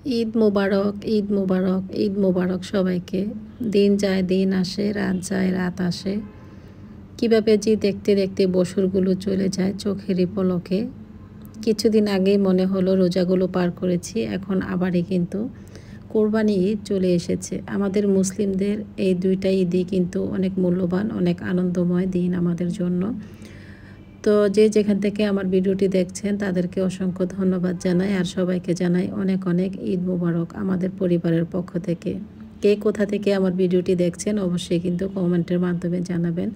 ঈদ মোবারক, ঈদ মোবারক, ঈদ মোবারক সবাইকে। দিন যায় দিন আসে, রাত যায় রাত আসে। কীভাবে যে দেখতে দেখতে বছরগুলো চলে যায় চোখেরই পলকে। কিছুদিন আগেই মনে হলো রোজাগুলো পার করেছি, এখন আবারই কিন্তু কোরবানি ঈদ চলে এসেছে। আমাদের মুসলিমদের এই দুইটা ঈদই কিন্তু অনেক মূল্যবান, অনেক আনন্দময় দিন আমাদের জন্য। তো যে যেখান থেকে আমার ভিডিওটি দেখছেন তাদেরকে অসংখ্য ধন্যবাদ জানাই, আর সবাইকে জানাই অনেক অনেক ঈদ মোবারক আমাদের পরিবারের পক্ষ থেকে। কে কোথা থেকে আমার ভিডিওটি দেখছেন অবশ্যই কিন্তু কমেন্টের মাধ্যমে জানাবেন।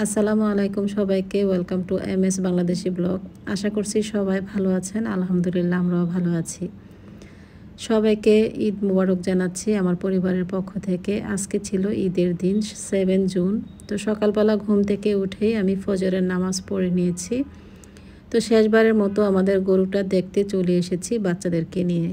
আসসালামু আলাইকুম সবাইকে, welcome to MS Bangladeshi blog. আশা করছি সবাই ভালো আছেন, আলহামদুলিল্লাহ আমরাও ভালো আছি। সবাইকে ঈদ মোবারক জানাচ্ছি আমার পরিবারের পক্ষ থেকে। আজকে ছিল ঈদের দিন 7 জুন। তো সকালবেলা ঘুম থেকে উঠেই আমি ফজরের নামাজ পড়ে নিয়েছি। তো শেষবারের মতো আমাদের গরুটা দেখতে চলে এসেছি বাচ্চাদেরকে নিয়ে।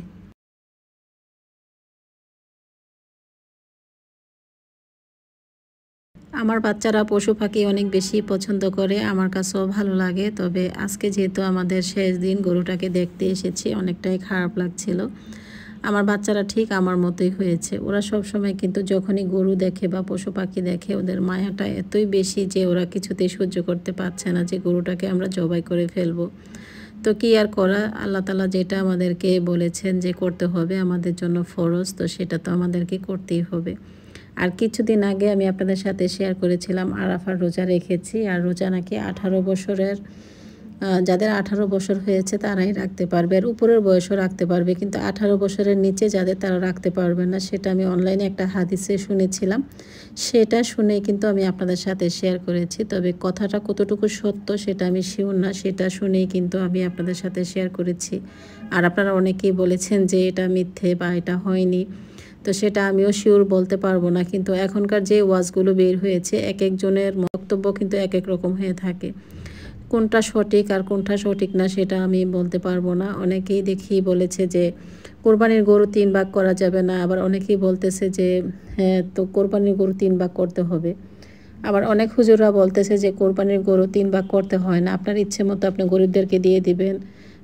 আমার বাচ্চারা পশু পাখি অনেক বেশি পছন্দ করে, আমার কাছেও ভালো লাগে। তবে আজকে যেহেতু আমাদের শেষ দিন, গরুটাকে দেখতে এসেছি, অনেকটাই খারাপ লাগছিল। আমার বাচ্চারা ঠিক আমার মতোই হয়েছে। ওরা সব সময় কিন্তু যখনই গরু দেখে বা পশু পাখি দেখে ওদের মায়াটা এতই বেশি যে ওরা কিছুতেই সহ্য করতে পারছে না যে গরুটাকে আমরা জবাই করে ফেলবো। তো কি আর করা, আল্লাহ তাআলা যেটা আমাদেরকে বলেছেন যে করতে হবে, আমাদের জন্য ফরজ, তো সেটা তো আমাদেরকে করতেই হবে। আর কিছুদিন আগে আমি আপনাদের সাথে শেয়ার করেছিলাম আরাফার রোজা রেখেছি। আর রোজা নাকি 18 বছরের, যাদের 18 বছর হয়েছে তারাই রাখতে পারবে, আর উপরের বয়সও রাখতে পারবে, কিন্তু 18 বছরের নিচে যাদের তারা রাখতে পারবে না। সেটা আমি অনলাইনে একটা হাদিসে শুনেছিলাম, সেটা শুনে কিন্তু আমি আপনাদের সাথে শেয়ার করেছি। তবে কথাটা কতটুকু সত্য সেটা আমি শিওর না, সেটা শুনেই কিন্তু আমি আপনাদের সাথে শেয়ার করেছি। আর আপনারা অনেকেই বলেছেন যে এটা মিথ্যে বা এটা হয়নি, তো সেটা আমিও শিওর বলতে পারবো না। কিন্তু এখনকার যে ওয়াজগুলো বের হয়েছে, এক একজনের বক্তব্য কিন্তু এক এক রকম হয়ে থাকে। কোনটা সঠিক আর কোনটা সঠিক না সেটা আমি বলতে পারবো না। অনেকেই দেখি বলেছে যে কোরবানির গরু 3 ভাগ করা যাবে না, আবার অনেকেই বলতেছে যে হ্যাঁ, তো কোরবানির গরু 3 ভাগ করতে হবে। আবার অনেক হুজুররা বলতেছে যে কোরবানির গরু 3 ভাগ করতে হয় না, আপনার ইচ্ছে মতো আপনি গরিবদেরকে দিয়ে দিবেন,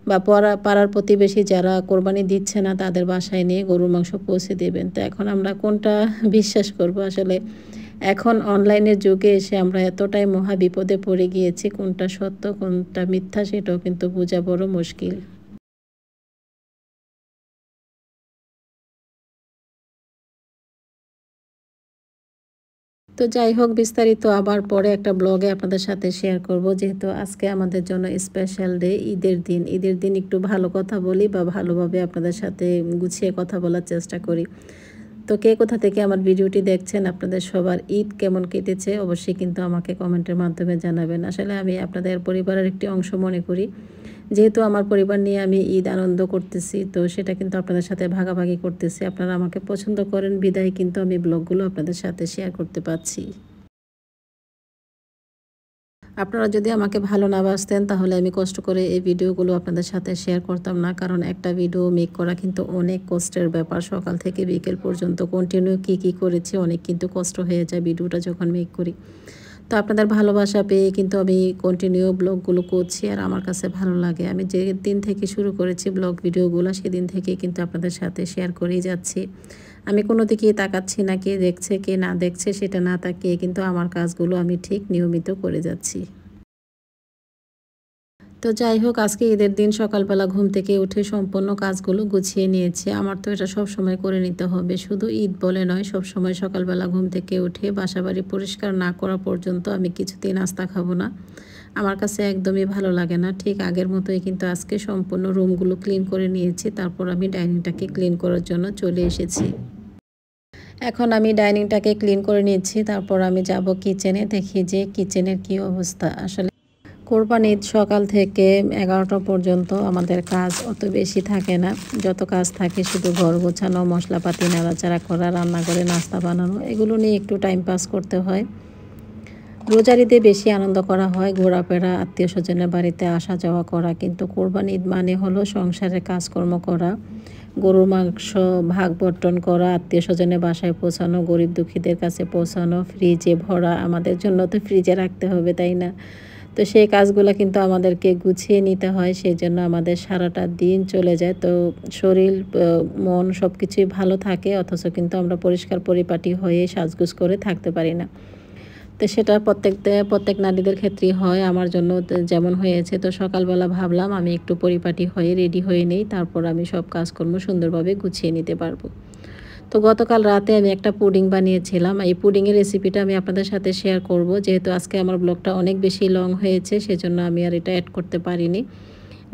বা পাড়ার প্রতিবেশী যারা কোরবানি দিচ্ছে না তাদের বাসায় নিয়ে গরুর মাংস পৌঁছে দেবেন। তো এখন আমরা কোনটা বিশ্বাস করব আসলে? এখন অনলাইনের যুগে এসে আমরা এতটাই মহা বিপদে পড়ে গিয়েছি, কোনটা সত্য কোনটা মিথ্যা সেটাও কিন্তু বোঝা বড় মুশকিল। তো যাই হোক, বিস্তারিত আবার পরে একটা ব্লগে আপনাদের সাথে শেয়ার করব। যেহেতু আজকে আমাদের জন্য স্পেশাল ডে, ঈদের দিন। ঈদের দিন একটু ভালো কথা বলি বা ভালোভাবে আপনাদের সাথে গুছিয়ে কথা বলার চেষ্টা করি। তো কে কোথা থেকে আমার ভিডিওটি দেখছেন, আপনাদের সবার ঈদ কেমন কেটেছে অবশ্যই কিন্তু আমাকে কমেন্টের মাধ্যমে জানাবেন। আসলে আমি আপনাদের পরিবারের একটি অংশ মনে করি। যেহেতু আমার পরিবার নিয়ে আমি ঈদ আনন্দ করতেছি, তো সেটা কিন্তু আপনাদের সাথে ভাগাভাগি করতেছি। আপনারা আমাকে পছন্দ করেন বিদায় কিন্তু আমি ব্লগগুলো আপনাদের সাথে শেয়ার করতে পারছি। আপনারা যদি আমাকে ভালো না বাসতেন তাহলে আমি কষ্ট করে এই ভিডিওগুলো আপনাদের সাথে শেয়ার করতাম না। কারণ একটা ভিডিও মেক করা কিন্তু অনেক কষ্টের ব্যাপার। সকাল থেকে বিকেল পর্যন্ত কন্টিনিউ কী করেছি, অনেক কিন্তু কষ্ট হয়ে যায় ভিডিওটা যখন মেক করি। তো আপনাদের ভালোবাসা পেয়ে কিন্তু আমি কন্টিনিউ ব্লগগুলো করছি, আর আমার কাছে ভালো লাগে। আমি যে দিন থেকে শুরু করেছি ব্লগ ভিডিওগুলো, সেদিন থেকে কিন্তু আপনাদের সাথে শেয়ার করেই যাচ্ছি। আমি কোনো দিকেই তাকাচ্ছি না, কে দেখছে কে না দেখছে সেটা না তাকিয়ে কিন্তু আমার কাজগুলো আমি ঠিক নিয়মিত করে যাচ্ছি। তো যাই হোক, আজকে ঈদের দিন সকালবেলা ঘুম থেকে উঠে সম্পূর্ণ কাজগুলো গুছিয়ে নিয়েছি। আমার তো এটা সবসময় করে নিতে হবে, শুধু ঈদ বলে নয়, সবসময় সকালবেলা ঘুম থেকে উঠে বাসাবাড়ি পরিষ্কার না করা পর্যন্ত আমি কিছুতেই নাস্তা খাবো না। আমার কাছে একদমই ভালো লাগে না। ঠিক আগের মতোই কিন্তু আজকে সম্পূর্ণ রুমগুলো ক্লিন করে নিয়েছি, তারপর আমি ডাইনিংটাকে ক্লিন করার জন্য চলে এসেছি। এখন আমি ডাইনিংটাকে ক্লিন করে নিচ্ছি, তারপর আমি যাব কিচেনে, দেখি যে কিচেনের কি অবস্থা। আসলে কোরবানি ঈদ সকাল থেকে 11টা পর্যন্ত আমাদের কাজ অত বেশি থাকে না। যত কাজ থাকে শুধু ঘর গোছানো, মশলাপাতি নাড়াচাড়া করা, রান্নাঘরে নাস্তা বানানো, এগুলো নিয়ে একটু টাইম পাস করতে হয়। রোজার ঈদে বেশি আনন্দ করা হয়, ঘোরাফেরা, আত্মীয় স্বজনের বাড়িতে আসা যাওয়া করা, কিন্তু কোরবানি ঈদ মানে হলো সংসারের কাজকর্ম করা, গরুর মাংস ভাগ বন্টন করা, আত্মীয় স্বজনের বাসায় পৌঁছানো, গরিব দুঃখীদের কাছে পৌঁছানো, ফ্রিজে ভরা, আমাদের জন্য তো ফ্রিজে রাখতে হবে তাই না? তো সেই কাজগুলো কিন্তু আমাদেরকে গুছিয়ে নিতে হয়, সেজন্য আমাদের সারাটা দিন চলে যায়। তো শরীর মন সব কিছুই ভালো থাকে, অথচ কিন্তু আমরা পরিষ্কার পরিপাটি হয়ে সাজগোজ করে থাকতে পারি না। তো সেটা প্রত্যেক নারীদের ক্ষেত্রেই হয়, আমার জন্য যেমন হয়েছে। তো সকালবেলা ভাবলাম আমি একটু পরিপাটি হয়ে রেডি হয়ে নেই, তারপর আমি সব কাজকর্ম সুন্দরভাবে গুছিয়ে নিতে পারবো। তো গতকাল রাতে আমি একটা পুডিং বানিয়েছিলাম। এই পুডিংয়ের রেসিপিটা আমি আপনাদের সাথে শেয়ার করব। যেহেতু আজকে আমার ব্লগটা অনেক বেশি লং হয়েছে, সেজন্য আমি আর এটা অ্যাড করতে পারিনি।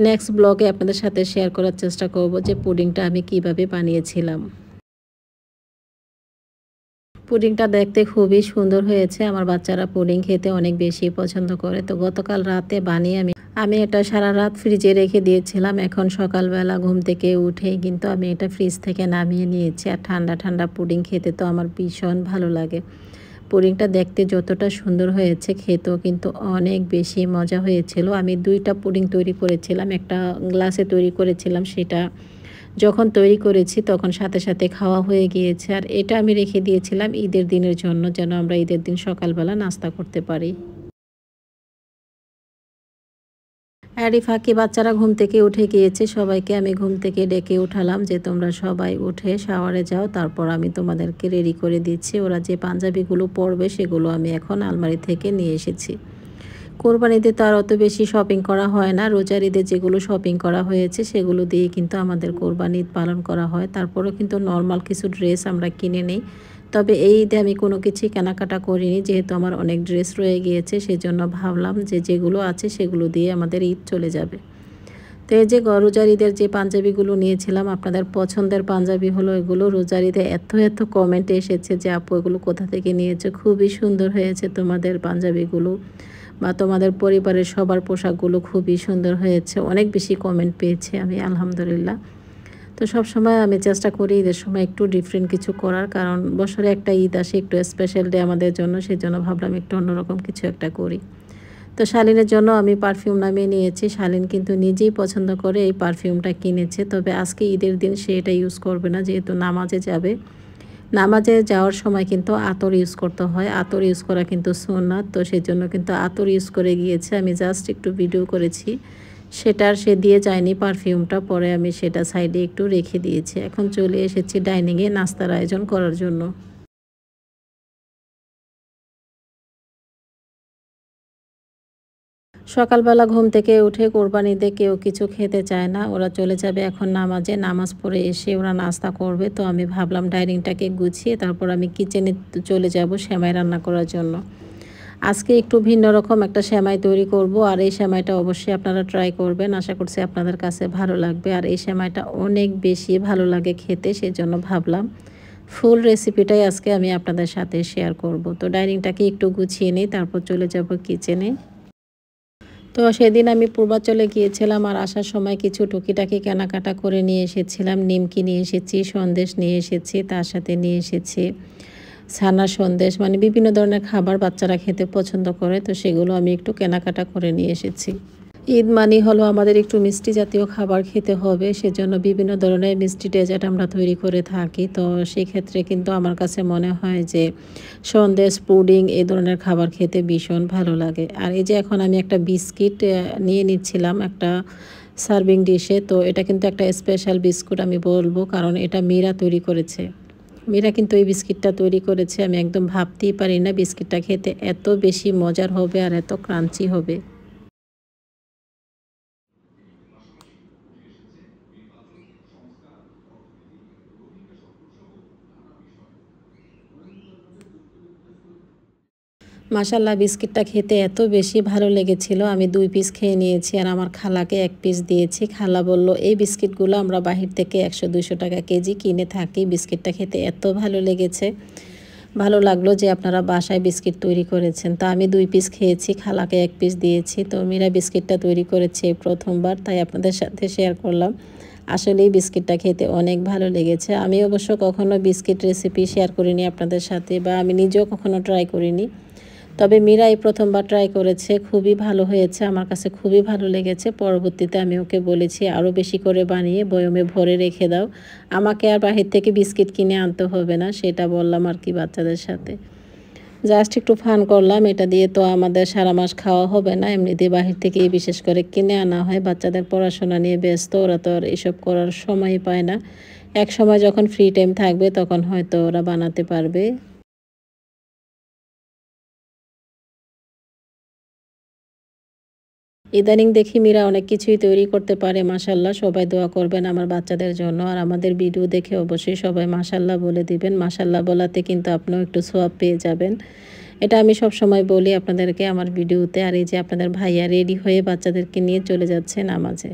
নেক্সট ব্লগে আপনাদের সাথে শেয়ার করার চেষ্টা করব যে পুডিংটা আমি কিভাবে বানিয়েছিলাম। পুডিংটা দেখতে খুবই সুন্দর হয়েছে। আমার বাচ্চারা পুডিং খেতে অনেক বেশি পছন্দ করে। তো গতকাল রাতে বানিয়ে আমি এটা সারা রাত ফ্রিজে রেখে দিয়েছিলাম। এখন সকালবেলা ঘুম থেকে উঠেই কিন্তু আমি এটা ফ্রিজ থেকে নামিয়ে নিয়েছি। আর ঠান্ডা ঠান্ডা পুডিং খেতে তো আমার ভীষণ ভালো লাগে। পুডিংটা দেখতে যতটা সুন্দর হয়েছে, খেতেও কিন্তু অনেক বেশি মজা হয়েছিল। আমি 2টা পুডিং তৈরি করেছিলাম। একটা গ্লাসে তৈরি করেছিলাম, সেটা যখন তৈরি করেছি তখন সাথে সাথে খাওয়া হয়ে গিয়েছে। আর এটা আমি রেখে দিয়েছিলাম ঈদের দিনের জন্য, যেন আমরা ঈদের দিন সকালবেলা নাস্তা করতে পারি। এরই ফাঁকে বাচ্চারা ঘুম থেকে উঠে গিয়েছে। সবাইকে আমি ঘুম থেকে ডেকে উঠালাম যে তোমরা সবাই উঠে শাওয়ারে যাও, তারপর আমি তোমাদেরকে রেডি করে দিচ্ছি। ওরা যে পাঞ্জাবিগুলো পরবে সেগুলো আমি এখন আলমারি থেকে নিয়ে এসেছি। কোরবানিতে তো আর অত বেশি শপিং করা হয় না। রোজার ঈদে যেগুলো শপিং করা হয়েছে সেগুলো দিয়ে কিন্তু আমাদের কোরবানি ঈদ পালন করা হয়। তারপরেও কিন্তু নরমাল কিছু ড্রেস আমরা কিনে নেই। তবে এই ঈদে আমি কোনো কিছুই কেনাকাটা করিনি, যেহেতু আমার অনেক ড্রেস রয়ে গিয়েছে। সেজন্য ভাবলাম যে যেগুলো আছে সেগুলো দিয়ে আমাদের ঈদ চলে যাবে। তো এই যে রোজার ঈদের যে পাঞ্জাবিগুলো নিয়েছিলাম, আপনাদের পছন্দের পাঞ্জাবি হলো এগুলো। রোজার ঈদে এত কমেন্ট এসেছে যে আপু এগুলো কোথা থেকে নিয়েছো, খুবই সুন্দর হয়েছে তোমাদের পাঞ্জাবিগুলো, বা তোমাদের পরিবারের সবার পোশাকগুলো খুবই সুন্দর হয়েছে। অনেক বেশি কমেন্ট পেয়েছি আমি, আলহামদুলিল্লাহ। তো সবসময় আমি চেষ্টা করি ঈদের সময় একটু ডিফারেন্ট কিছু করার, কারণ বছরে একটা ঈদ আসে, একটু স্পেশাল ডে আমাদের জন্য, সেজন্য ভাবলাম একটু অন্যরকম কিছু একটা করি। তো শালীনের জন্য আমি পারফিউম নামিয়ে নিয়েছি। শালীন কিন্তু নিজেই পছন্দ করে এই পারফিউমটা কিনেছে। তবে আজকে ঈদের দিন সে এটা ইউজ করবে না, যেহেতু নামাজে যাবে। নামাজে যাওয়ার সময় কিন্তু আতর ইউজ করতে হয়। আতর ইউজ করা কিন্তু সুন্নাত, তো সেজন্য কিন্তু আতর ইউজ করে গিয়েছে। আমি জাস্ট একটু ভিডিও করেছি, সেটার সে দিয়ে যায়নি পারফিউমটা। পরে আমি সেটা সাইডে একটু রেখে দিয়েছি। এখন চলে এসেছি ডাইনিংয়ে নাস্তার আয়োজন করার জন্য। সকালবেলা ঘুম থেকে উঠে কোরবানিতে কেউ কিছু খেতে চায় না, ওরা চলে যাবে এখন নামাজে। নামাজ পড়ে এসে ওরা নাস্তা করবে। তো আমি ভাবলাম ডাইনিংটাকে গুছিয়ে তারপর আমি কিচেনে চলে যাব সেমাই রান্না করার জন্য। আজকে একটু ভিন্ন রকম একটা সেমাই তৈরি করব, আর এই সেমাইটা অবশ্যই আপনারা ট্রাই করবেন। আশা করছি আপনাদের কাছে ভালো লাগবে। আর এই সেমাইটা অনেক বেশি ভালো লাগে খেতে, সেজন্য ভাবলাম ফুল রেসিপিটাই আজকে আমি আপনাদের সাথে শেয়ার করব। তো ডাইনিংটাকে একটু গুছিয়ে নিই, তারপর চলে যাব কিচেনে। তো সেদিন আমি পূর্বাচলে গিয়েছিলাম, আর আসার সময় কিছু টুকিটাকি কেনাকাটা করে নিয়ে এসেছিলাম। নিমকি নিয়ে এসেছি, সন্দেশ নিয়ে এসেছি, তার সাথে নিয়ে এসেছি ছানার সন্দেশ, মানে বিভিন্ন ধরনের খাবার বাচ্চারা খেতে পছন্দ করে। তো সেগুলো আমি একটু কেনাকাটা করে নিয়ে এসেছি। ঈদ মানি হলো আমাদের একটু মিষ্টি জাতীয় খাবার খেতে হবে, সেজন্য বিভিন্ন ধরনের মিষ্টি ডেজার্ট আমরা তৈরি করে থাকি। তো সেক্ষেত্রে কিন্তু আমার কাছে মনে হয় যে সন্দেশ, পুডিং এই ধরনের খাবার খেতে ভীষণ ভালো লাগে। আর এই যে এখন আমি একটা বিস্কিট নিয়ে নিচ্ছিলাম একটা সার্ভিং ডিশে। তো এটা কিন্তু একটা স্পেশাল বিস্কুট আমি বলবো, কারণ এটা মীরা তৈরি করেছে। মীরা কিন্তু এই বিস্কিটটা তৈরি করেছে। আমি একদম ভাবতেই পারি না বিস্কিটটা খেতে এত বেশি মজার হবে আর এত ক্রাঞ্চি হবে। মাশাল্লাহ, বিস্কিটটা খেতে এত বেশি ভালো লেগেছিল। আমি 2 পিস খেয়ে নিয়েছি, আর আমার খালাকে 1 পিস দিয়েছি। খালা বলল এই বিস্কিটগুলো আমরা বাহির থেকে 100-200 টাকা কেজি কিনে থাকি। বিস্কিটটা খেতে এত ভালো লেগেছে, ভালো লাগলো যে আপনারা বাসায় বিস্কিট তৈরি করেছেন। তো আমি 2 পিস খেয়েছি, খালাকে 1 পিস দিয়েছি। তো মীরা বিস্কিটটা তৈরি করেছে প্রথমবার, তাই আপনাদের সাথে শেয়ার করলাম। আসলেই বিস্কিটটা খেতে অনেক ভালো লেগেছে। আমি অবশ্য কখনো বিস্কিট রেসিপি শেয়ার করিনি আপনাদের সাথে, বা আমি নিজেও কখনো ট্রাই করিনি। তবে মীরা এই প্রথমবার ট্রাই করেছে, খুবই ভালো হয়েছে, আমার কাছে খুবই ভালো লেগেছে। পরবর্তীতে আমি ওকে বলেছি আরও বেশি করে বানিয়ে বয়মে ভরে রেখে দাও, আমাকে আর বাহির থেকে বিস্কিট কিনে আনতে হবে না, সেটা বললাম আর কি বাচ্চাদের সাথে। জাস্ট একটু ফান করলাম। এটা দিয়ে তো আমাদের সারা মাস খাওয়া হবে না, এমনিতেই বাহির থেকেই বিশেষ করে কিনে আনা হয়। বাচ্চাদের পড়াশোনা নিয়ে ব্যস্ত, ওরা তো আর এসব করার সময়ই পায় না। এক সময় যখন ফ্রি টাইম থাকবে তখন হয়তো ওরা বানাতে পারবে। ইদানিং দেখি মীরা অনেক কিছুই তৈরি করতে পারে, মাশাল্লাহ। সবাই দোয়া করবেন আমার বাচ্চাদের জন্য, আর আমাদের ভিডিও দেখে অবশ্যই সবাই মাশাল্লাহ বলে দিবেন। মাশাল্লাহ বলাতে কিন্তু আপনিও একটু সোয়াব পেয়ে যাবেন। এটা আমি সব সময় বলি আপনাদেরকে আমার ভিডিওতে। আর এই যে আপনাদের ভাইয়া রেডি হয়ে বাচ্চাদেরকে নিয়ে চলে যাচ্ছে নামাজে।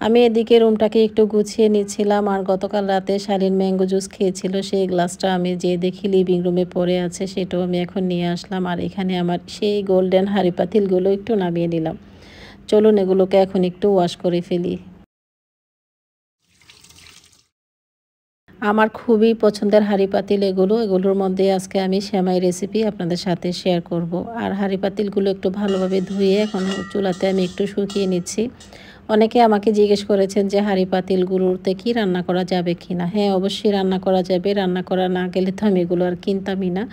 আমি এদিকে রুমটাকে একটু গুছিয়ে নিচ্ছিলাম, আর গতকাল রাতে শালীন ম্যাঙ্গো জুস খেয়েছিল, সেই গ্লাসটা আমি যে দেখি লিভিং রুমে পড়ে আছে, সেটাও আমি এখন নিয়ে আসলাম। আর এখানে আমার সেই গোল্ডেন হাঁড়ি পাতিলগুলো একটু নামিয়ে নিলাম। চলুন এগুলোকে এখন একটু ওয়াশ করে ফেলি। আমার খুবই পছন্দের হাঁড়ি পাতিল এগুলোর মধ্যে আজকে আমি সেমাই রেসিপি আপনাদের সাথে শেয়ার করব। আর হাঁড়ি পাতিলগুলো একটু ভালোভাবে ধুয়ে এখন চুলাতে আমি একটু শুকিয়ে নিচ্ছি। অনেকে আমাকে জিজ্ঞেস করেছেন যে হাঁড়ি পাতিলগুলোতে কি রান্না করা যাবে কি না। হ্যাঁ, অবশ্যই রান্না করা যাবে। রান্না করা না গেলে তো আমি এগুলো আর কিনতামই না।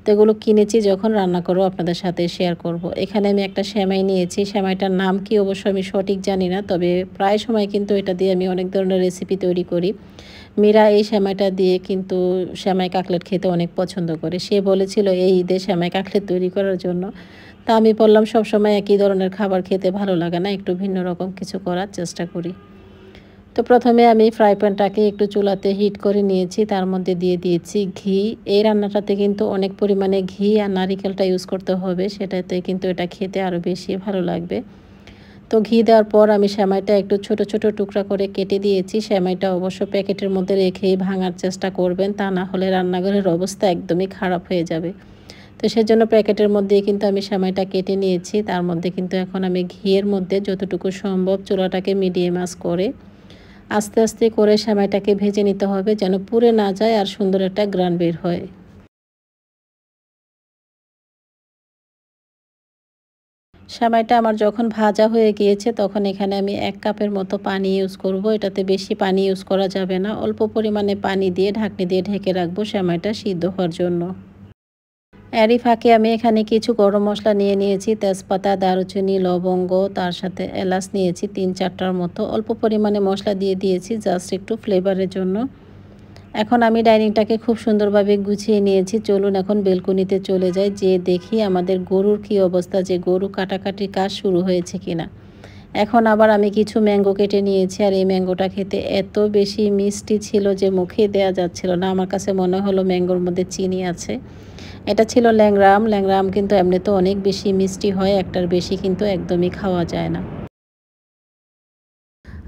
তো এগুলো কিনেছি যখন রান্না করব আপনাদের সাথে শেয়ার করব। এখানে আমি একটা সেমাই নিয়েছি। সেমাইটার নাম কি অবশ্য আমি সঠিক জানি না, তবে প্রায় সময় কিন্তু এটা দিয়ে আমি অনেক ধরনের রেসিপি তৈরি করি। মীরা এই সেমাইটা দিয়ে কিন্তু সেমাই কাকলেট খেতে অনেক পছন্দ করে। সে বলেছিল এই ঈদে সেমাই কাকলেট তৈরি করার জন্য। তা আমি বললাম সবসময় একই ধরনের খাবার খেতে ভালো লাগে না, একটু ভিন্ন রকম কিছু করার চেষ্টা করি। তো প্রথমে আমি ফ্রাই প্যানটাকে একটু চুলাতে হিট করে নিয়েছি, তার মধ্যে দিয়ে দিয়েছি ঘি। এই রান্নাটাতে কিন্তু অনেক পরিমাণে ঘি আর নারিকেলটা ইউজ করতে হবে, সেটাতে কিন্তু এটা খেতে আরও বেশি ভালো লাগবে। তো ঘি দেওয়ার পর আমি সেমাইটা একটু ছোট ছোট টুকরা করে কেটে দিয়েছি। সেমাইটা অবশ্য প্যাকেটের মধ্যে রেখেই ভাঙার চেষ্টা করবেন, তা না হলে রান্নাঘরের অবস্থা একদমই খারাপ হয়ে যাবে। তো সেজন্য প্যাকেটের মধ্যেই কিন্তু আমি সেমাইটা কেটে নিয়েছি। তার মধ্যে কিন্তু এখন আমি ঘিয়ের মধ্যে যতটুকু সম্ভব চুলাটাকে মিডিয়াম আঁচ করে আস্তে আস্তে করে সেমাইটাকে ভেজে নিতে হবে, যেন পুড়ে না যায় আর সুন্দর একটা গ্রান বের হয়। সেমাইটা আমার যখন ভাজা হয়ে গিয়েছে তখন এখানে আমি 1 কাপের মতো পানি ইউজ করব। এটাতে বেশি পানি ইউজ করা যাবে না, অল্প পরিমাণে পানি দিয়ে ঢাকনি দিয়ে ঢেকে রাখবো সেমাইটা সিদ্ধ হওয়ার জন্য। এরই ফাঁকে আমি এখানে কিছু গরম মশলা নিয়ে নিয়েছি, তেজপাতা, দারুচিনি, লবঙ্গ, তার সাথে এলাচ নিয়েছি 3-4টার মতো। অল্প পরিমাণে মশলা দিয়ে দিয়েছি জাস্ট একটু ফ্লেভারের জন্য। এখন আমি ডাইনিংটাকে খুব সুন্দরভাবে গুছিয়ে নিয়েছি। চলুন এখন বেলকনিতে চলে যাই, যেয়ে দেখি আমাদের গরুর কী অবস্থা, যে গরু কাটাকাটির কাজ শুরু হয়েছে কিনা। এখন আবার আমি কিছু ম্যাঙ্গো কেটে নিয়েছি, আর এই ম্যাঙ্গোটা খেতে এত বেশি মিষ্টি ছিল যে মুখে দেয়া যাচ্ছিল না। আমার কাছে মনে হলো ম্যাঙ্গোর মধ্যে চিনি আছে। এটা ছিল ল্যাংড়া আম। ল্যাংড়া আম কিন্তু এমনিতে অনেক বেশি মিষ্টি হয়, একটার বেশি কিন্তু একদমই খাওয়া যায় না।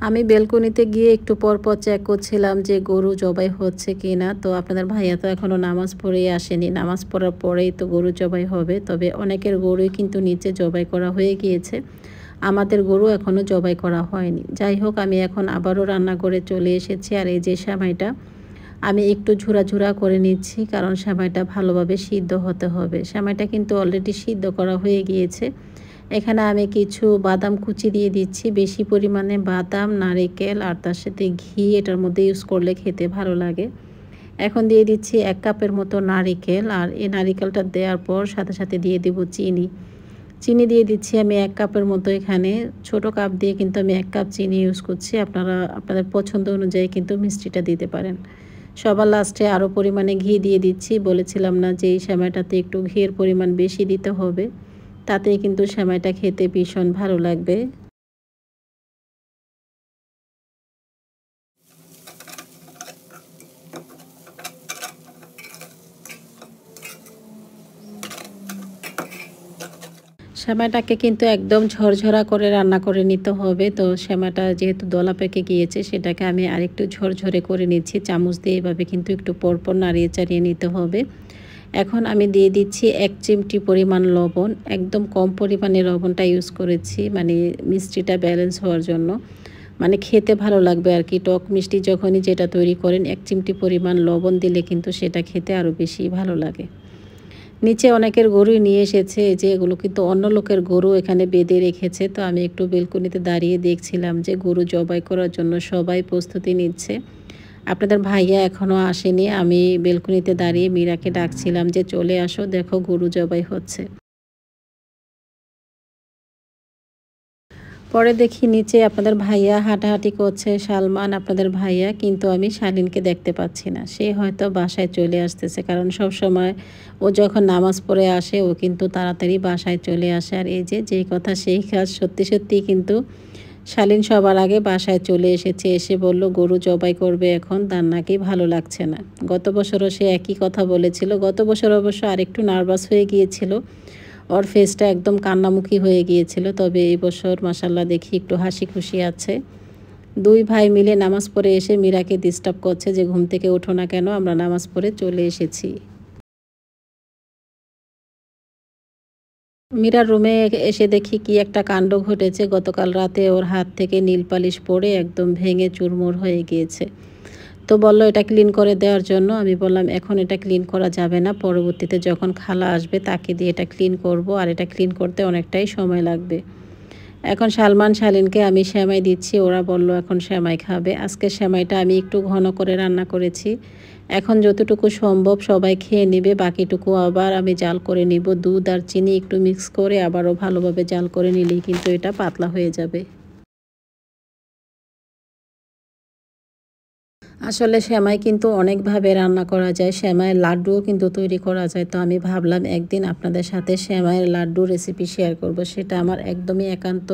আমি বেলকনিতে গিয়ে একটু পর পর চেক করছিলাম যে গরু জবাই হচ্ছে কি না। তো আপনাদের ভাইয়া তো এখনও নামাজ পড়েই আসেনি, নামাজ পড়ার পরেই তো গরু জবাই হবে। তবে অনেকের গরুই কিন্তু নিচে জবাই করা হয়ে গিয়েছে, আমাদের গরু এখনও জবাই করা হয়নি। যাই হোক, আমি এখন আবারও রান্নাঘরে চলে এসেছি। আর এই যে সেমাইটা আমি একটু ঝুরা ঝুরা করে নিচ্ছি, কারণ সেমাইটা ভালোভাবে সিদ্ধ হতে হবে। সেমাইটা কিন্তু অলরেডি সিদ্ধ করা হয়ে গিয়েছে। এখানে আমি কিছু বাদাম কুচি দিয়ে দিচ্ছি, বেশি পরিমাণে বাদাম, নারকেল আর তার সাথে ঘি এটার মধ্যে ইউজ করলে খেতে ভালো লাগে। এখন দিয়ে দিচ্ছি 1 কাপের মতো নারিকেল, আর এই নারিকেলটা দেওয়ার পর সাথে সাথে দিয়ে দেব চিনি। চিনি দিয়ে দিচ্ছি আমি 1 কাপের মতো। এখানে ছোট কাপ দিয়ে কিন্তু আমি 1 কাপ চিনি ইউজ করছি, আপনারা আপনাদের পছন্দ অনুযায়ী কিন্তু মিষ্টিটা দিতে পারেন। সবার লাস্টে আরও পরিমাণে ঘি দিয়ে দিচ্ছি। বলেছিলাম না যে এই সেমাইটাতে একটু ঘিয়ের পরিমাণ বেশি দিতে হবে, তাতেই কিন্তু সেমাইটা খেতে ভীষণ ভালো লাগবে। সেমাইটাকে কিন্তু একদম ঝরঝরা করে রান্না করে নিতে হবে। তো সেমাইটা যেহেতু দলা পেকে গিয়েছে, সেটাকে আমি আরেকটু ঝরঝরে করে নিচ্ছি। চামচ দিয়ে এভাবে কিন্তু একটু পরপর নাড়িয়ে চাড়িয়ে নিতে হবে। এখন আমি দিয়ে দিচ্ছি 1 চিমটি পরিমাণ লবণ। একদম কম পরিমাণে লবণটা ইউজ করেছি, মানে মিষ্টিটা ব্যালেন্স হওয়ার জন্য, মানে খেতে ভালো লাগবে আর কি। টক মিষ্টি যখনই যেটা তৈরি করেন 1 চিমটি পরিমাণ লবণ দিলে কিন্তু সেটা খেতে আরও বেশি ভালো লাগে। নিচে অনেকের গরুই নিয়ে এসেছে, যে এগুলো কিন্তু অন্য লোকের গরু এখানে বেঁধে রেখেছে। তো আমি একটু বেলকনিতে দাঁড়িয়ে দেখছিলাম যে গরু জবাই করার জন্য সবাই প্রস্তুতি নিচ্ছে। আপনাদের ভাইয়া এখনও আসেনি। আমি বেলকনিতে দাঁড়িয়ে মীরাকে ডাকছিলাম যে চলে আসো, দেখো গরু জবাই হচ্ছে। পরে দেখি নিচে আপনাদের ভাইয়া হাঁটাহাঁটি করছে, সালমান আপনাদের ভাইয়া, কিন্তু আমি শালীনকে দেখতে পাচ্ছি না। সে হয়তো বাসায় চলে আসতেছে, কারণ সব সময় ও যখন নামাজ পড়ে আসে ও কিন্তু তাড়াতাড়ি বাসায় চলে আসে। আর এই যে যেই কথা সেই কাজ, সত্যি সত্যিই কিন্তু শালীন সবার আগে বাসায় চলে এসেছে। এসে বলল গরু জবাই করবে এখন, তার নাকি ভালো লাগছে না। গত বছরও সে একই কথা বলেছিল। গত বছর অবশ্য আরেকটু নার্ভাস হয়ে গিয়েছিল, ওর ফেসটা একদম কান্নামুখী হয়ে গিয়েছিল। তবে এই বছর মাশাল্লাহ দেখি একটু হাসি খুশি আছে। দুই ভাই মিলে নামাজ পড়ে এসে মীরাকে ডিস্টার্ব করছে যে ঘুম থেকে ওঠো না কেন, আমরা নামাজ পড়ে চলে এসেছি। মীরার রুমে এসে দেখি কি একটা কাণ্ড ঘটেছে। গতকাল রাতে ওর হাত থেকে নীল পালিশ পড়ে একদম ভেঙে চুরমুর হয়ে গিয়েছে। তো বলল এটা ক্লিন করে দেওয়ার জন্য। আমি বললাম এখন এটা ক্লিন করা যাবে না, পরবর্তীতে যখন খালা আসবে তাকে দিয়ে এটা ক্লিন করব, আর এটা ক্লিন করতে অনেকটাই সময় লাগবে। এখন সালমান শালীনকে আমি সেমাই দিচ্ছি, ওরা বলল এখন সেমাই খাবে। আজকে সেমাইটা আমি একটু ঘন করে রান্না করেছি। এখন যতটুকু সম্ভব সবাই খেয়ে নেবে, বাকিটুকু আবার আমি জাল করে নিব। দুধ আর চিনি একটু মিক্স করে আবারও ভালোভাবে জাল করে নিলেই কিন্তু এটা পাতলা হয়ে যাবে। আসলে সেমাই কিন্তু অনেকভাবে রান্না করা যায়, সেমাইয়ের লাড্ডুও কিন্তু তৈরি করা যায়। তো আমি ভাবলাম একদিন আপনাদের সাথে সেমাইয়ের লাড্ডু রেসিপি শেয়ার করব। সেটা আমার একদমই একান্ত,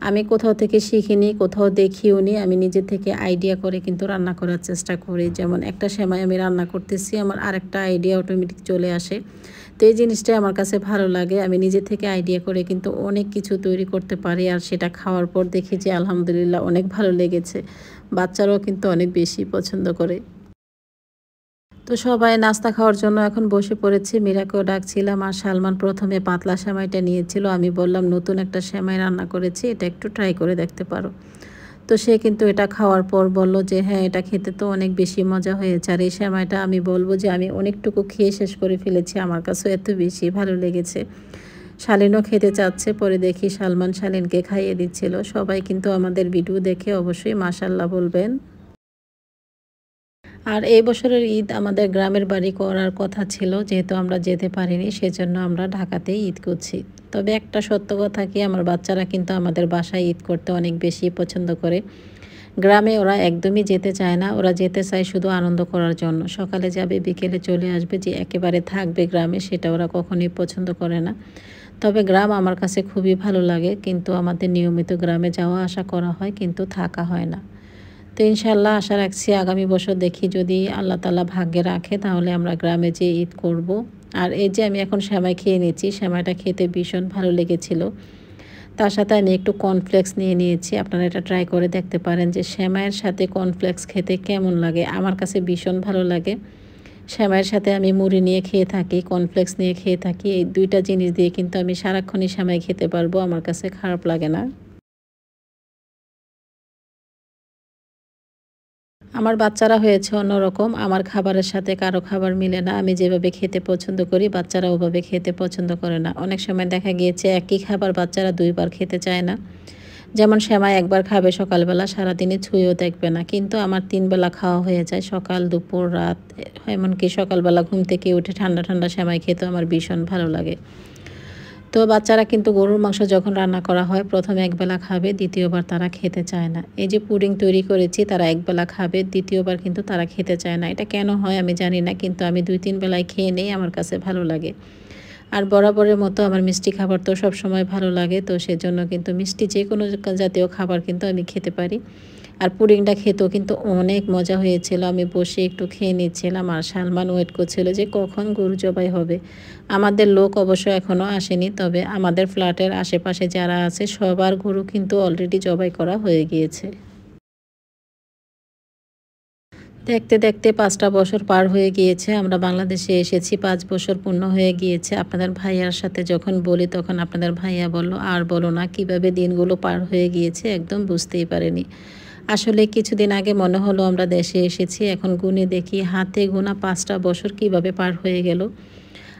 আমি কোথাও থেকে শিখিনি, কোথাও দেখিও নি। আমি নিজে থেকে আইডিয়া করে কিন্তু রান্না করার চেষ্টা করি। যেমন একটা সেমাই আমি রান্না করতেছি, আমার আরেকটা আইডিয়া অটোমেটিক চলে আসে। তো এই জিনিসটাই আমার কাছে ভালো লাগে। আমি নিজে থেকে আইডিয়া করে কিন্তু অনেক কিছু তৈরি করতে পারি, আর সেটা খাওয়ার পর দেখি যে আলহামদুলিল্লাহ অনেক ভালো লেগেছে। বাচ্চারাও কিন্তু অনেক বেশি পছন্দ করে। তো সবাই নাস্তা খাওয়ার জন্য এখন বসে পড়েছি। মীরাকেও ডাকছিলাম, আর সালমান প্রথমে পাতলা সেমাইটা নিয়েছিল। আমি বললাম নতুন একটা সেমাই রান্না করেছি, এটা একটু ট্রাই করে দেখতে পারো। তো সে কিন্তু এটা খাওয়ার পর বলল যে হ্যাঁ এটা খেতে তো অনেক বেশি মজা হয়েছে। আর এই সেমাইটা আমি বলবো যে আমি অনেকটুকু খেয়ে শেষ করে ফেলেছি, আমার কাছেও এত বেশি ভালো লেগেছে। শালীনও খেতে চাচ্ছে, পরে দেখি সালমান শালীনকে খাইয়ে দিচ্ছিল। সবাই কিন্তু আমাদের ভিডিও দেখে অবশ্যই মাশাল্লাহ বলবেন। আর এই বছরের ঈদ আমাদের গ্রামের বাড়ি করার কথা ছিল, যেহেতু আমরা যেতে পারিনি সেজন্য আমরা ঢাকাতেই ঈদ করছি। তবে একটা সত্য কথা কি, আমার বাচ্চারা কিন্তু আমাদের বাসায় ঈদ করতে অনেক বেশি পছন্দ করে। গ্রামে ওরা একদমই যেতে চায় না, ওরা যেতে চায় শুধু আনন্দ করার জন্য। সকালে যাবে বিকেলে চলে আসবে, যে একেবারে থাকবে গ্রামে সেটা ওরা কখনোই পছন্দ করে না। তবে গ্রাম আমার কাছে খুবই ভালো লাগে, কিন্তু আমাদের নিয়মিত গ্রামে যাওয়া আসা করা হয়, কিন্তু থাকা হয় না। তো ইনশাল্লাহ আশা রাখছি আগামী বছর দেখি যদি আল্লাহ তাআলা ভাগ্যে রাখে তাহলে আমরা গ্রামে যেয়ে ঈদ করব। আর এই যে আমি এখন সেমাই খেয়ে নিচ্ছি, সেমাইটা খেতে ভীষণ ভালো লেগেছিল। তার সাথে আমি একটু কর্নফ্লেক্স নিয়ে নিয়েছি। আপনারা এটা ট্রাই করে দেখতে পারেন যে সেমাইয়ের সাথে কর্নফ্লেক্স খেতে কেমন লাগে। আমার কাছে ভীষণ ভালো লাগে। সেমাইয়ের সাথে আমি মুড়ি নিয়ে খেয়ে থাকি, কর্নফ্লেক্স নিয়ে খেয়ে থাকি। এই দুইটা জিনিস দিয়ে কিন্তু আমি সারাক্ষণই সেমাই খেতে পারবো, আমার কাছে খারাপ লাগে না। আমার বাচ্চারা হয়েছে অন্যরকম। আমার খাবারের সাথে কারো খাবার মিলে না। আমি যেভাবে খেতে পছন্দ করি বাচ্চারা ওভাবে খেতে পছন্দ করে না। অনেক সময় দেখা গিয়েছে একই খাবার বাচ্চারা ২ বার খেতে চায় না। যেমন সেমাই একবার খাবে সকালবেলা, সারাদিনে ছুঁয়েও দেখবে না। কিন্তু আমার ৩ বেলা খাওয়া হয়ে যায়, সকাল, দুপুর, রাত। এমনকি সকালবেলা ঘুম থেকে উঠে ঠান্ডা, ঠান্ডা সেমাই খেতেও আমার ভীষণ ভালো লাগে। তো বাচ্চারা কিন্তু গরুর মাংস যখন রান্না করা হয় প্রথমে একবেলা খাবে, দ্বিতীয়বার তারা খেতে চায় না। এই যে পুডিং তৈরি করেছি তারা একবেলা খাবে, দ্বিতীয়বার কিন্তু তারা খেতে চায় না। এটা কেন হয় আমি জানি না, কিন্তু আমি ২-৩ বেলায় খেয়ে নেই, আমার কাছে ভালো লাগে। আর বরাবরের মতো আমার মিষ্টি খাবার তো সবসময় ভালো লাগে, তো সেজন্য কিন্তু মিষ্টি যে কোনো জাতীয় খাবার কিন্তু আমি খেতে পারি। আর পুডিংটা খেতেও কিন্তু অনেক মজা হয়েছিল। আমি বসে একটু খেয়ে নিচ্ছিলাম, আর সালমান ওয়েট করছিল যে কখন গরু জবাই হবে। আমাদের লোক অবশ্য এখনও আসেনি, তবে আমাদের ফ্ল্যাটের আশেপাশে যারা আছে সবার গরু কিন্তু অলরেডি জবাই করা হয়ে গিয়েছে। দেখতে দেখতে ৫টা বছর পার হয়ে গিয়েছে। আমরা বাংলাদেশে এসেছি, ৫ বছর পূর্ণ হয়ে গিয়েছে। আপনাদের ভাইয়ার সাথে যখন বলি তখন আপনাদের ভাইয়া বলল, আর বলো না, কিভাবে দিনগুলো পার হয়ে গিয়েছে একদম বুঝতেই পারিনি। আসলে কিছুদিন আগে মনে হলো আমরা দেশে এসেছি, এখন গুনে দেখি হাতে গোনা ৫টা বছর কিভাবে পার হয়ে গেল।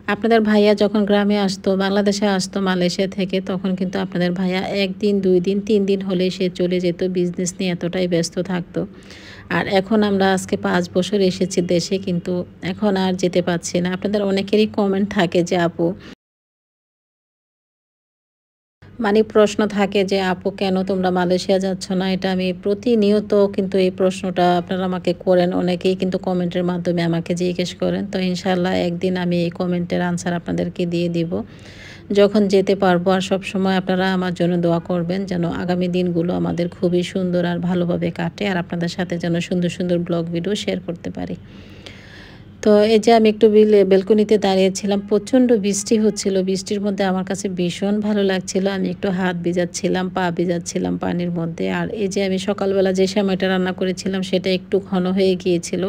আপনাদের ভাইয়া যখন গ্রামে আসতো, বাংলাদেশে আসতো মালয়েশিয়া থেকে, তখন কিন্তু আপনাদের ভাইয়া ১ দিন, ২ দিন, ৩ দিন হলেই সে চলে যেত। বিজনেস নিয়ে এতটাই ব্যস্ত থাকতো। আর এখন আমরা আজকে ৫ বছর এসেছি দেশে, কিন্তু এখন আর যেতে পারছি না। আপনাদের অনেকেরই কমেন্ট থাকে যে আপু, মানে প্রশ্ন থাকে যে আপু কেন তোমরা মালয়েশিয়া যাচ্ছ না? এটা আমি প্রতিনিয়ত কিন্তু এই প্রশ্নটা আপনারা আমাকে করেন। অনেকেই কিন্তু কমেন্টের মাধ্যমে আমাকে জিজ্ঞেস করেন। তো ইনশাআল্লাহ একদিন আমি এই কমেন্টের আনসার আপনাদেরকে দিয়ে দিব। যখন যেতে পারবো। আর সবসময় আপনারা আমার জন্য দোয়া করবেন যেন আগামী দিনগুলো আমাদের খুবই সুন্দর আর ভালোভাবে কাটে। আর আপনাদের সাথে যেন সুন্দর, সুন্দর ব্লগ ভিডিও শেয়ার করতে পারি। তো এই যে আমি একটু বেলকনিতে দাঁড়িয়েছিলাম। প্রচণ্ড বৃষ্টি হচ্ছিল। বৃষ্টির মধ্যে আমার কাছে ভীষণ ভালো লাগছিল। আমি একটু হাত ভিজাচ্ছিলাম, পা ভিজাচ্ছিলাম পানির মধ্যে। আর এই যে আমি সকালবেলা যে সেমাইটা রান্না করেছিলাম সেটা একটু ঘন হয়ে গিয়েছিল।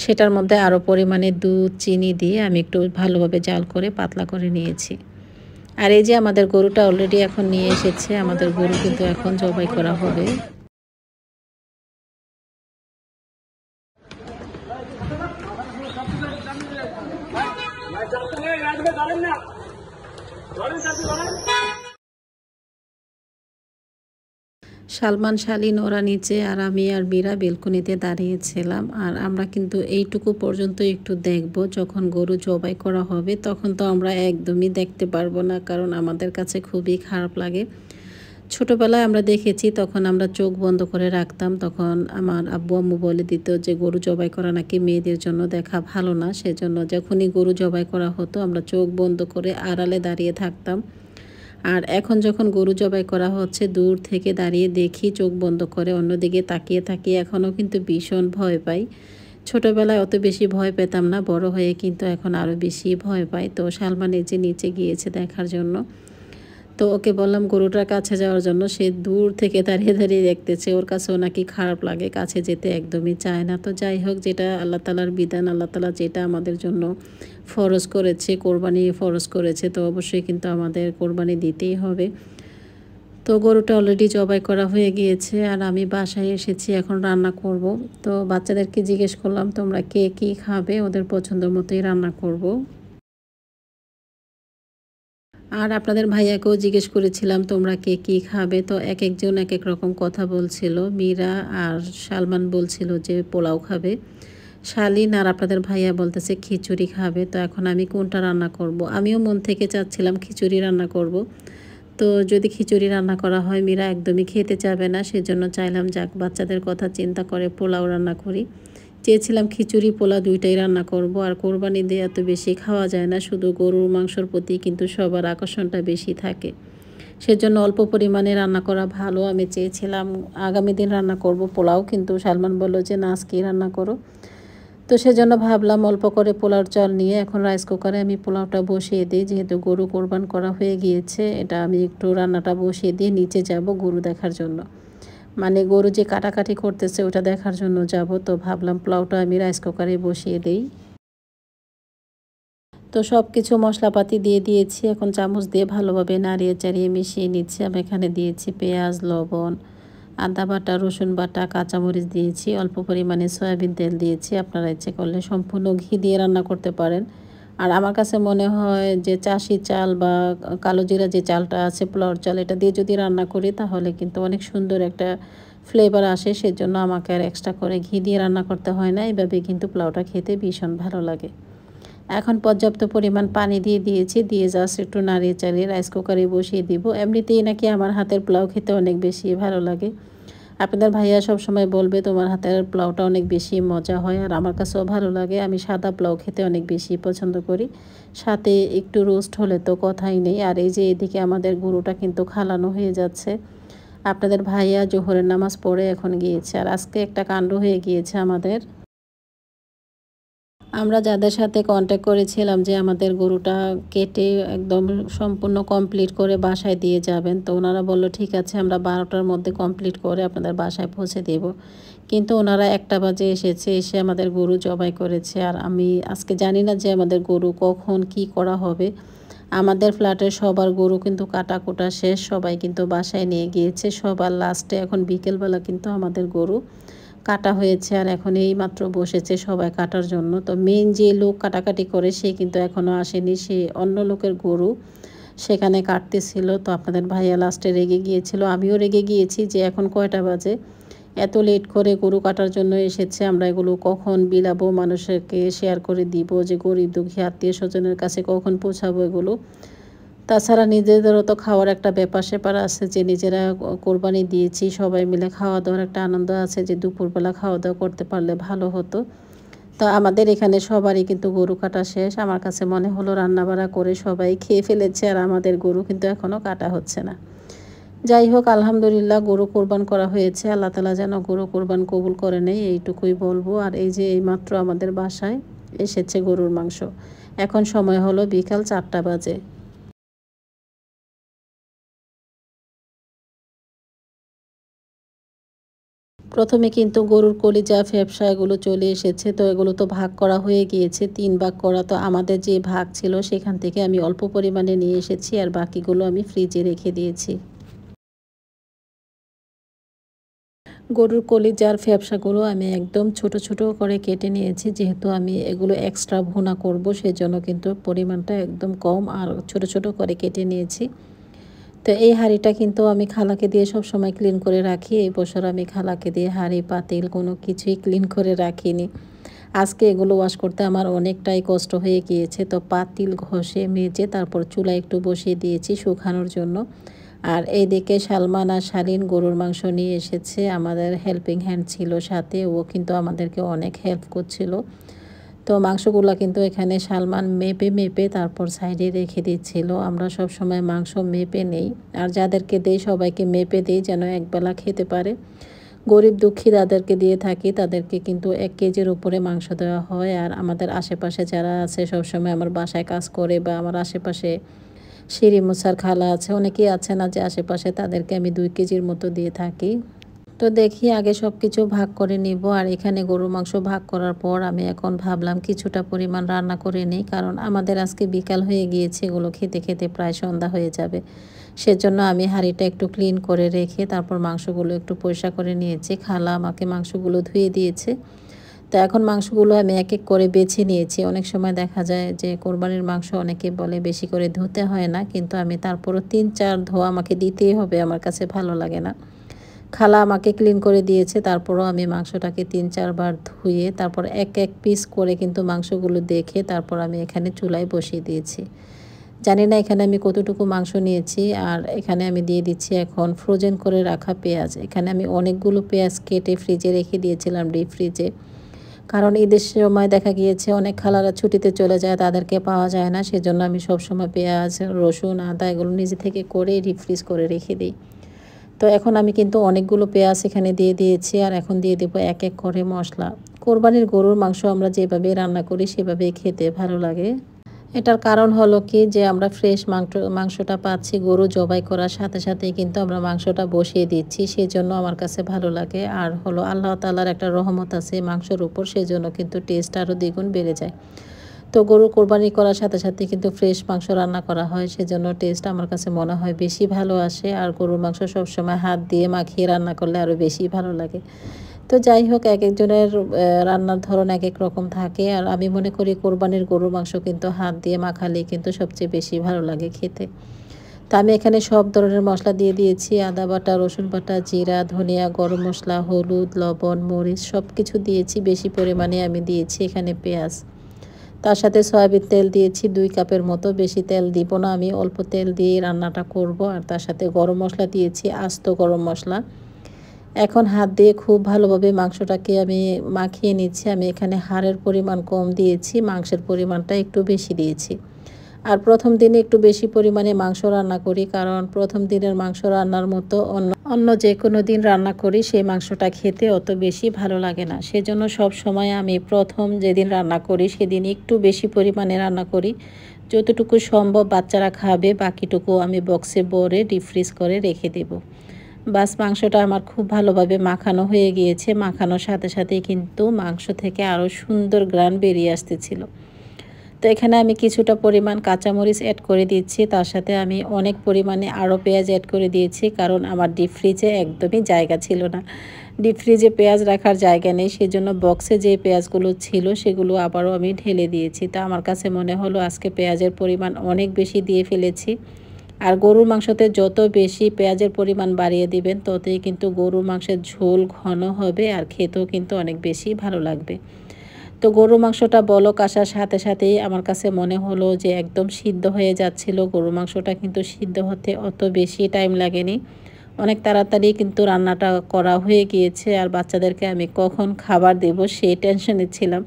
সেটার মধ্যে আরও পরিমাণে দুধ, চিনি দিয়ে আমি একটু ভালোভাবে জাল করে পাতলা করে নিয়েছি। আর এই যে আমাদের গরুটা অলরেডি এখন নিয়ে এসেছে। আমাদের গরু কিন্তু এখন জবাই করা হবে। সালমান, শালীন ওরা নিচে আর আমি আর মীরা বেলকনিতে দাঁড়িয়েছিলাম। আর আমরা কিন্তু এইটুকু পর্যন্ত একটু দেখব। যখন গরু জবাই করা হবে তখন তো আমরা একদমই দেখতে পারবো না, কারণ আমাদের কাছে খুবই খারাপ লাগে। ছোটোবেলায় আমরা দেখেছি, তখন আমরা চোখ বন্ধ করে রাখতাম। তখন আমার আব্বু আম্মু বলে দিত যে গরু জবাই করা নাকি মেয়েদের জন্য দেখা ভালো না। সেজন্য যখনই গরু জবাই করা হতো আমরা চোখ বন্ধ করে আড়ালে দাঁড়িয়ে থাকতাম। আর এখন যখন গরু জবাই করা হচ্ছে দূর থেকে দাঁড়িয়ে দেখি চোখ বন্ধ করে, অন্যদিকে তাকিয়ে থাকি। এখনও কিন্তু ভীষণ ভয় পাই। ছোটোবেলায় অত বেশি ভয় পেতাম না, বড় হয়ে কিন্তু এখন আরও বেশি ভয় পাই। তো সালমান এই যে নিচে গিয়েছে দেখার জন্য। তো ওকে বললাম গরুটার কাছে যাওয়ার জন্য, সে দূর থেকে দাঁড়িয়ে দাঁড়িয়ে দেখতেছে। ওর কাছেও নাকি খারাপ লাগে, কাছে যেতে একদমই চায় না। তো যাই হোক, যেটা আল্লাহ তালার বিধান, আল্লাহ তালা যেটা আমাদের জন্য ফরজ করেছে, কোরবানি ফরজ করেছে, তো অবশ্যই কিন্তু আমাদের কোরবানি দিতেই হবে। তো গরুটা অলরেডি জবাই করা হয়ে গিয়েছে আর আমি বাসায় এসেছি, এখন রান্না করব। তো বাচ্চাদেরকে জিজ্ঞেস করলাম তোমরা কে কী খাবে, ওদের পছন্দ মতোই রান্না করব। আর আপনাদের ভাইয়াকেও জিজ্ঞেস করেছিলাম তোমরা কে কী খাবে, তো এক একজন এক এক রকম কথা বলছিল। মীরা আর সালমান বলছিল যে পোলাও খাবে, শালীন আর আপনাদের ভাইয়া বলতেছে খিচুড়ি খাবে। তো এখন আমি কোনটা রান্না করব? আমিও মন থেকে চাচ্ছিলাম খিচুড়ি রান্না করব। তো যদি খিচুড়ি রান্না করা হয় মীরা একদমই খেতে চাবে না, সেজন্য চাইলাম যাক বাচ্চাদের কথা চিন্তা করে পোলাও রান্না করি। চেয়েছিলাম খিচুড়ি পোলাও দুইটাই রান্না করব। আর কোরবানি দিয়ে এত বেশি খাওয়া যায় না, শুধু গরুর মাংসর প্রতি কিন্তু সবার আকর্ষণটা বেশি থাকে, সেজন্য অল্প পরিমাণে রান্না করা ভালো। আমি চেয়েছিলাম আগামী দিন রান্না করব পোলাও, কিন্তু সালমান বলল যে না আজকেই রান্না করো। তো সেজন্য ভাবলাম অল্প করে পোলাওর চাল নিয়ে এখন রাইস কুকারে আমি পোলাওটা বসিয়ে দিই। যেহেতু গরু কোরবান করা হয়ে গিয়েছে, এটা আমি একটু রান্নাটা বসিয়ে দিয়ে নিচে যাব গরু দেখার জন্য, মানে গরু যে কাটাকাটি করতেছে ওটা দেখার জন্য যাব। তো ভাবলাম পোলাওটা আমি রাইস কুকারে বসিয়ে দিই। তো সব কিছু মশলাপাতি দিয়ে দিয়েছি, এখন চামচ দিয়ে ভালোভাবে নাড়িয়ে চাড়িয়ে মিশিয়ে নিচ্ছি। আমি এখানে দিয়েছি পেঁয়াজ, লবণ, আদা বাটা, রসুন বাটা, কাঁচামরিচ দিয়েছি, অল্প পরিমাণে সয়াবিন তেল দিয়েছি। আপনারা ইচ্ছে করলে সম্পূর্ণ ঘি দিয়ে রান্না করতে পারেন। আর আমার কাছে মনে হয় যে চাষি চাল বা কালো জিরা যে চালটা আছে পোলাওর চাল, এটা দিয়ে যদি রান্না করি তাহলে কিন্তু অনেক সুন্দর একটা ফ্লেভার আসে। সেজন্য আমাকে আর এক্সট্রা করে ঘি দিয়ে রান্না করতে হয় না, এভাবে কিন্তু পোলাওটা খেতে ভীষণ ভালো লাগে। এখন পর্যাপ্ত পরিমাণ পানি দিয়ে দিয়েছি, দিয়ে জাস্ট একটু নাড়িয়ে চাড়িয়ে রাইস কুকারে বসিয়ে দিব। এমনিতেই নাকি আমার হাতের পোলাও খেতে অনেক বেশি ভালো লাগে। আপনাদের ভাইয়া সব সময় বলবে তোমার হাতের পোলাওটা অনেক বেশি মজা হয়, আর আমার কাছেও ভালো লাগে। আমি সাদা পোলাও খেতে অনেক বেশি পছন্দ করি, সাথে একটু রোস্ট হলে তো কথাই নেই। আর এই যে এদিকে আমাদের গরুটা কিন্তু খালানো হয়ে যাচ্ছে। আপনাদের ভাইয়া জোহরের নামাজ পড়ে এখন গিয়েছে। আর আজকে একটা কাণ্ড হয়ে গিয়েছে আমাদের। আমরা যাদের সাথে কন্ট্যাক্ট করেছিলাম যে আমাদের গরুটা কেটে একদম সম্পূর্ণ কমপ্লিট করে বাসায় দিয়ে যাবেন, তো ওনারা বলল ঠিক আছে আমরা 12টার মধ্যে কমপ্লিট করে আপনাদের বাসায় পৌঁছে দেব। কিন্তু ওনারা 1টা বাজে এসেছে, এসে আমাদের গরু জবাই করেছে। আর আমি আজকে জানি না যে আমাদের গরু কখন কি করা হবে। আমাদের ফ্ল্যাটের সবার গরু কিন্তু কাটাকুটা শেষ, সবাই কিন্তু বাসায় নিয়ে গিয়েছে। সবার লাস্টে এখন বিকেলবেলা কিন্তু আমাদের গরু কাটা হয়েছে আর এখন এই মাত্র বসেছে সবাই কাটার জন্য। তো মেইন যে লোক কাটাকাটি করে সে কিন্তু এখনও আসেনি, সে অন্য লোকের গরু সেখানে কাটতেছিল। তো আপনাদের ভাইয়া লাস্টে রেগে গিয়েছিল, আমিও রেগে গিয়েছি যে এখন কয়টা বাজে, এত লেট করে গরু কাটার জন্য এসেছে, আমরা এগুলো কখন বিলাবো, মানুষকে শেয়ার করে দিব, যে গরিব দুঃখী আত্মীয় স্বজনের কাছে কখন পৌঁছাবো এগুলো। তাছাড়া নিজেদেরও তো খাওয়ার একটা ব্যাপার স্যাপার আছে, যে নিজেরা কোরবানি দিয়েছি, সবাই মিলে খাওয়া দাওয়ার একটা আনন্দ আছে, যে দুপুরবেলা খাওয়া দাওয়া করতে পারলে ভালো হতো। তো আমাদের এখানে সবারই কিন্তু গরু কাটা শেষ। আমার কাছে মনে হলো রান্নাবাড়া করে সবাই খেয়ে ফেলেছে আর আমাদের গরু কিন্তু এখনও কাটা হচ্ছে না। যাই হোক, আলহামদুলিল্লাহ গরু কোরবান করা হয়েছে, আল্লাহ তাআলা যেন গরু কোরবান কবুল করে নেয় এইটুকুই বলবো। আর এই যে এইমাত্র আমাদের বাসায় এসেছে গরুর মাংস, এখন সময় হলো বিকাল 4টা বাজে। প্রথমে কিন্তু গরুর কলিজা ফ্যাপসা এগুলো চলে এসেছে, তো এগুলো তো ভাগ করা হয়ে গিয়েছে, 3 ভাগ করা। তো আমাদের যে ভাগ ছিল সেখান থেকে আমি অল্প পরিমাণে নিয়ে এসেছি আর বাকিগুলো আমি ফ্রিজে রেখে দিয়েছি। গরুর কলিজার ফ্যাপসাগুলো আমি একদম ছোট ছোট করে কেটে নিয়েছি, যেহেতু আমি এগুলো এক্সট্রা ভুনা করব সেজন্য কিন্তু পরিমাণটা একদম কম আর ছোট ছোট করে কেটে নিয়েছি। তো এই হাঁড়িটা কিন্তু আমি খালাকে দিয়ে সব সময় ক্লিন করে রাখি। এই বছর আমি খালাকে দিয়ে হাঁড়ি পাতিল কোনো কিছুই ক্লিন করে রাখিনি। আজকে এগুলো ওয়াশ করতে আমার অনেকটাই কষ্ট হয়ে গিয়েছে। তো পাতিল ঘষে মেজে তারপর চুলায় একটু বসিয়ে দিয়েছি শুকানোর জন্য। আর এইদিকে সালমান আর শালীন গরুর মাংস নিয়ে এসেছে, আমাদের হেল্পিং হ্যান্ড ছিল সাথে, ও কিন্তু আমাদেরকে অনেক হেল্প করছিল। তো মাংসগুলো কিন্তু এখানে সালমান মেপে মেপে তারপর সাইডে রেখে দিচ্ছিল। আমরা সব সময় মাংস মেপে নেই, আর যাদেরকে দেই সবাইকে মেপে দিই যেন একবেলা খেতে পারে। গরিব দুঃখী যাদেরকে দিয়ে থাকি তাদেরকে কিন্তু 1 কেজির উপরে মাংস দেওয়া হয়। আর আমাদের আশেপাশে যারা আছে, সবসময় আমার বাসায় কাজ করে বা আমার আশেপাশে সিঁড়ি মোছার খালা আছে, অনেকেই আছে না যে আশেপাশে, তাদেরকে আমি 2 কেজির মতো দিয়ে থাকি। তো দেখি আগে সব কিছু ভাগ করে নিব। আর এখানে গরুর মাংস ভাগ করার পর আমি এখন ভাবলাম কিছুটা পরিমাণ রান্না করে নিই, কারণ আমাদের আজকে বিকাল হয়ে গিয়েছে, এগুলো খেতে খেতে প্রায় সন্ধ্যা হয়ে যাবে। সেজন্য আমি হাঁড়িটা একটু ক্লিন করে রেখে তারপর মাংসগুলো একটু পরিষ্কার করে নিয়েছি। খালা আমাকে মাংসগুলো ধুয়ে দিয়েছে। তো এখন মাংসগুলো আমি এক এক করে বেছে নিয়েছি। অনেক সময় দেখা যায় যে কোরবানির মাংস অনেকে বলে বেশি করে ধুতে হয় না, কিন্তু আমি তারপরও 3-4 ধোয়া আমাকে দিতেই হবে, আমার কাছে ভালো লাগে না। খালা আমাকে ক্লিন করে দিয়েছে, তারপরও আমি মাংসটাকে 3-4 বার ধুয়ে তারপর এক এক পিস করে কিন্তু মাংসগুলো দেখে তারপর আমি এখানে চুলায় বসিয়ে দিয়েছি। জানি না এখানে আমি কতটুকু মাংস নিয়েছি। আর এখানে আমি দিয়ে দিচ্ছি এখন ফ্রোজেন করে রাখা পেঁয়াজ। এখানে আমি অনেকগুলো পেঁয়াজ কেটে ফ্রিজে রেখে দিয়েছিলাম, ডিপ ফ্রিজে। কারণ ঈদের সময় দেখা গিয়েছে অনেক খালারা ছুটিতে চলে যায়, তাদেরকে পাওয়া যায় না, সেজন্য আমি সবসময় পেঁয়াজ রসুন আদা এগুলো নিজে থেকে করে ডিপ ফ্রিজ করে রেখে দিই। তো এখন আমি কিন্তু অনেকগুলো পেঁয়াজ এখানে দিয়ে দিয়েছি, আর এখন দিয়ে দেবো এক এক করে মশলা। কোরবানির গরুর মাংস আমরা যেভাবে রান্না করি সেভাবেই খেতে ভালো লাগে। এটার কারণ হলো কি, যে আমরা ফ্রেশ মাংসটা পাচ্ছি, গরু জবাই করার সাথে সাথেই কিন্তু আমরা মাংসটা বসিয়ে দিচ্ছি, সেজন্য আমার কাছে ভালো লাগে। আর হলো আল্লাহ তাআলার একটা রহমত আছে মাংসের উপর, সেজন্য কিন্তু টেস্ট আরও দ্বিগুণ বেড়ে যায়। তো গরু কোরবানি করার সাথে সাথে কিন্তু ফ্রেশ মাংস রান্না করা হয়, সেজন্য টেস্ট আমার কাছে মনে হয় বেশি ভালো আসে। আর গরুর মাংস সবসময় হাত দিয়ে মাখিয়ে রান্না করলে আরও বেশি ভালো লাগে। তো যাই হোক, এক একজনের রান্নার ধরন এক এক রকম থাকে। আর আমি মনে করি কোরবানির গরুর মাংস কিন্তু হাত দিয়ে মাখালেই কিন্তু সবচেয়ে বেশি ভালো লাগে খেতে। তো আমি এখানে সব ধরনের মশলা দিয়ে দিয়েছি, আদা বাটা, রসুন বাটা, জিরা, ধনিয়া, গরম মশলা, হলুদ, লবণ, মরিচ সব কিছু দিয়েছি। বেশি পরিমাণে আমি দিয়েছি এখানে পেঁয়াজ। তার সাথে সয়াবিন তেল দিয়েছি 2 কাপের মতো, বেশি তেল দিব না, আমি অল্প তেল দিয়ে রান্নাটা করব। আর তার সাথে গরম মশলা দিয়েছি, আস্ত গরম মশলা। এখন হাত দিয়ে খুব ভালোভাবে মাংসটাকে আমি মাখিয়ে নিচ্ছি। আমি এখানে হাড়ের পরিমাণ কম দিয়েছি, মাংসের পরিমাণটা একটু বেশি দিয়েছি। আর প্রথম দিনে একটু বেশি পরিমাণে মাংস রান্না করি, কারণ প্রথম দিনের মাংস রান্নার মতো অন্য যে কোনো দিন রান্না করি সেই মাংসটা খেতে অত বেশি ভালো লাগে না। সেজন্য সব সময় আমি প্রথম যেদিন রান্না করি সেদিন একটু বেশি পরিমাণে রান্না করি, যতটুকু সম্ভব বাচ্চারা খাবে, বাকিটুকু আমি বক্সে ভরে ডিপ ফ্রিজ করে রেখে দেব। বাস মাংসটা আমার খুব ভালোভাবে মাখানো হয়ে গিয়েছে। মাখানোর সাথে সাথেই কিন্তু মাংস থেকে আরও সুন্দর ঘ্রাণ বেরিয়ে আসতেছিল। তো এখানে আমি কিছুটা পরিমাণ কাঁচামরিচ অ্যাড করে দিচ্ছি, তার সাথে আমি অনেক পরিমাণে আরও পেঁয়াজ অ্যাড করে দিয়েছি, কারণ আমার ডিপ ফ্রিজে একদমই জায়গা ছিল না। ডিপ ফ্রিজে পেঁয়াজ রাখার জায়গা নেই, সেজন্য বক্সে যে পেঁয়াজগুলো ছিল সেগুলো আবারও আমি ঢেলে দিয়েছি। তা আমার কাছে মনে হলো আজকে পেঁয়াজের পরিমাণ অনেক বেশি দিয়ে ফেলেছি। আর গরুর মাংসতে যত বেশি পেঁয়াজের পরিমাণ বাড়িয়ে দিবেন ততই কিন্তু গরুর মাংসের ঝোল ঘন হবে আর খেতেও কিন্তু অনেক বেশি ভালো লাগবে। তো গরুর মাংসটা বলক আসার সাথে সাথেই আমার কাছে মনে হলো যে একদম সিদ্ধ হয়ে যাচ্ছিল। গরুর মাংসটা কিন্তু সিদ্ধ হতে অত বেশি টাইম লাগেনি, অনেক তাড়াতাড়ি কিন্তু রান্নাটা করা হয়ে গিয়েছে। আর বাচ্চাদেরকে আমি কখন খাবার দেব সেই টেনশনে ছিলাম।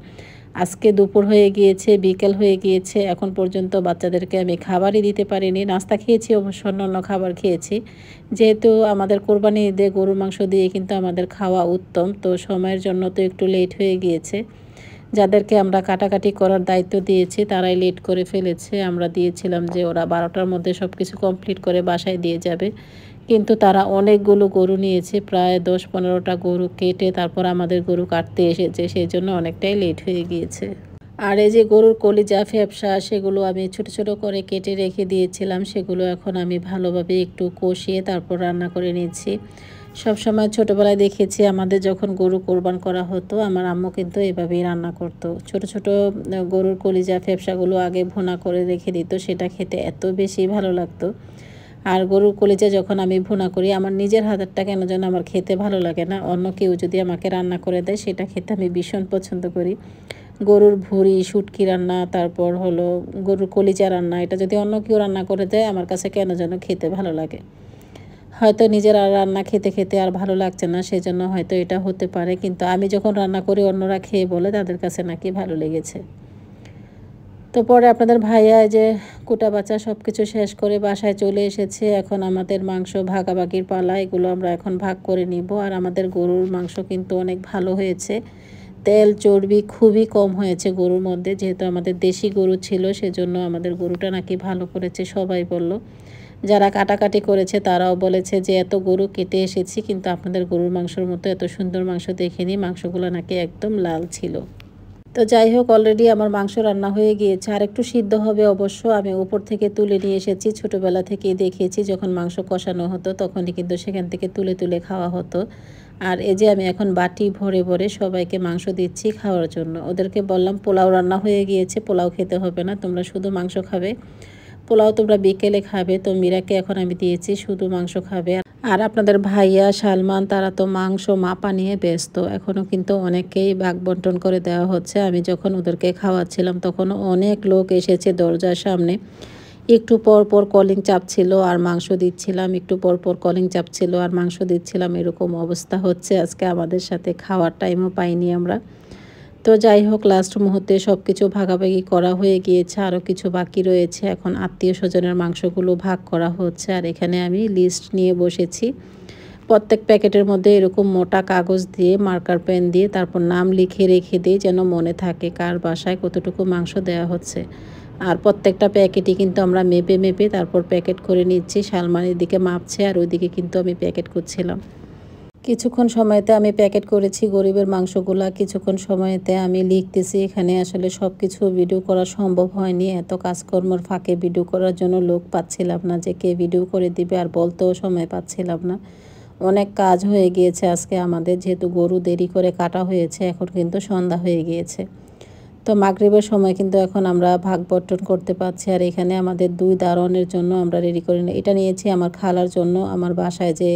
আজকে দুপুর হয়ে গিয়েছে, বিকেল হয়ে গিয়েছে, এখন পর্যন্ত বাচ্চাদেরকে আমি খাবারই দিতে পারিনি। নাস্তা খেয়েছি, অবশ্য অন্য খাবার খেয়েছি। যেহেতু আমাদের কোরবানি ঈদে গরুর মাংস দিয়ে কিন্তু আমাদের খাওয়া উত্তম, তো সময়ের জন্য তো একটু লেট হয়ে গিয়েছে। যাদেরকে আমরা কাটাকাটি করার দায়িত্ব দিয়েছি তারাই লেট করে ফেলেছে। আমরা দিয়েছিলাম যে ওরা 12টার মধ্যে সব কিছু কমপ্লিট করে বাসায় দিয়ে যাবে, কিন্তু তারা অনেকগুলো গরু নিয়েছে, প্রায় 10-15টা গরু কেটে তারপর আমাদের গরু কাটতে এসেছে, সেই জন্য অনেকটাই লেট হয়ে গিয়েছে। আর এই যে গরুর কলিজা ফ্যাপসা সেগুলো আমি ছোট ছোট করে কেটে রেখে দিয়েছিলাম, সেগুলো এখন আমি ভালোভাবে একটু কষিয়ে তারপর রান্না করে নিচ্ছি। সবসময় ছোটোবেলায় দেখেছি আমাদের যখন গরু কোরবান করা হতো আমার আম্মু কিন্তু এভাবেই রান্না করতো। ছোট ছোট গরুর কলিজা ফ্যাপসাগুলো আগে ভুনা করে রেখে দিত, সেটা খেতে এত বেশি ভালো লাগতো। আর গরুর কলিজা যখন আমি ভুনা করি আমার নিজের হাতেরটা কেন যেন আমার খেতে ভালো লাগে না, অন্য কেউ যদি আমাকে রান্না করে দেয় সেটা খেতে আমি ভীষণ পছন্দ করি। গরুর ভুঁড়ি শুটকি রান্না, তারপর হলো গরুর কলিজা রান্না, এটা যদি অন্য কেউ রান্না করে দেয় আমার কাছে কেন যেন খেতে ভালো লাগে। হয়তো নিজের আর রান্না খেতে খেতে আর ভালো লাগছে না, সেজন্য হয়তো এটা হতে পারে, কিন্তু আমি যখন রান্না করি অন্যরা খেয়ে বলে তাদের কাছে নাকি ভালো লেগেছে। তো পরে আপনাদের ভাইয়া যে কুটা বাচ্চা সব কিছু শেষ করে বাসায় চলে এসেছে। এখন আমাদের মাংস ভাগাভাগির পালা, এগুলো আমরা এখন ভাগ করে নিব। আর আমাদের গরুর মাংস কিন্তু অনেক ভালো হয়েছে, তেল চর্বি খুবই কম হয়েছে গরুর মধ্যে। যেহেতু আমাদের দেশি গরু ছিল সেজন্য আমাদের গরুটা নাকি ভালো করেছে সবাই বলল। যারা কাটাকাটি করেছে তারাও বলেছে যে এত গরু কেটে এসেছি কিন্তু আপনাদের গরুর মাংসের মতো এত সুন্দর মাংস দেখিনি, মাংসগুলো নাকি একদম লাল ছিল। তো যাই হোক, অলরেডি আমার মাংস রান্না হয়ে গিয়েছে, আর একটু সিদ্ধ হবে অবশ্য। আমি উপর থেকে তুলে নিয়ে এসেছি, ছোটোবেলা থেকেই দেখিয়েছি যখন মাংস কষানো হতো তখনই কিন্তু সেখান থেকে তুলে তুলে খাওয়া হতো। আর এই যে আমি এখন বাটি ভরে ভরে সবাইকে মাংস দিচ্ছি খাওয়ার জন্য। ওদেরকে বললাম পোলাও রান্না হয়ে গিয়েছে, পোলাও খেতে হবে না, তোমরা শুধু মাংস খাবে, পোলাও তোমরা বিকেলে খাবে। তো মীরাকে এখন আমি দিয়েছি শুধু মাংস খাবে। আর আপনাদের ভাইয়া সালমান তারা তো মাংস মাপা নিয়ে ব্যস্ত, এখনও কিন্তু অনেকেই ভাগ বন্টন করে দেওয়া হচ্ছে। আমি যখন ওদেরকে খাওয়াচ্ছিলাম তখন অনেক লোক এসেছে দরজার সামনে, একটু পর পর কলিং চাপছিল আর মাংস দিচ্ছিলাম, একটু পর পর কলিং চাপছিল আর মাংস দিচ্ছিলাম, এরকম অবস্থা হচ্ছে আজকে আমাদের সাথে। খাওয়ার টাইমও পাইনি আমরা। তো যাই হোক, লাস্ট মুহূর্তে সব কিছু ভাগাভাগি করা হয়ে গিয়েছে, আরও কিছু বাকি রয়েছে। এখন আত্মীয় স্বজনের মাংসগুলো ভাগ করা হচ্ছে। আর এখানে আমি লিস্ট নিয়ে বসেছি, প্রত্যেক প্যাকেটের মধ্যে এরকম মোটা কাগজ দিয়ে মার্কার পেন দিয়ে তারপর নাম লিখে রেখে দিই যেন মনে থাকে কার বাসায় কতটুকু মাংস দেওয়া হচ্ছে। আর প্রত্যেকটা প্যাকেটই কিন্তু আমরা মেপে মেপে তারপর প্যাকেট করে নিচ্ছি। সালমানের দিকে মাপছে আর ওইদিকে কিন্তু আমি প্যাকেট করছিলাম। কিছুক্ষণ সময়তে আমি প্যাকেট করেছি গরিবের মাংসগুলা, কিছুক্ষণ সময়তে আমি লিখতেছি। এখানে আসলে সব কিছু ভিডিও করা সম্ভব হয়নি, এত কাজকর্মের ফাঁকে ভিডিও করার জন্য লোক পাচ্ছিলাম না যে কে ভিডিও করে দিবে, আর বলতেও সময় পাচ্ছিলাম না। অনেক কাজ হয়ে গিয়েছে আজকে আমাদের, যেহেতু গরু দেরি করে কাটা হয়েছে, এখন কিন্তু সন্ধ্যা হয়ে গিয়েছে। তো মাগরিবের সময় কিন্তু এখন আমরা ভাগ বন্টন করতে পারছি। আর এখানে আমাদের 2 দারোয়ানের জন্য আমরা রেডি করে এটা নিয়েছি আমার খালার জন্য, আমার বাসায় যে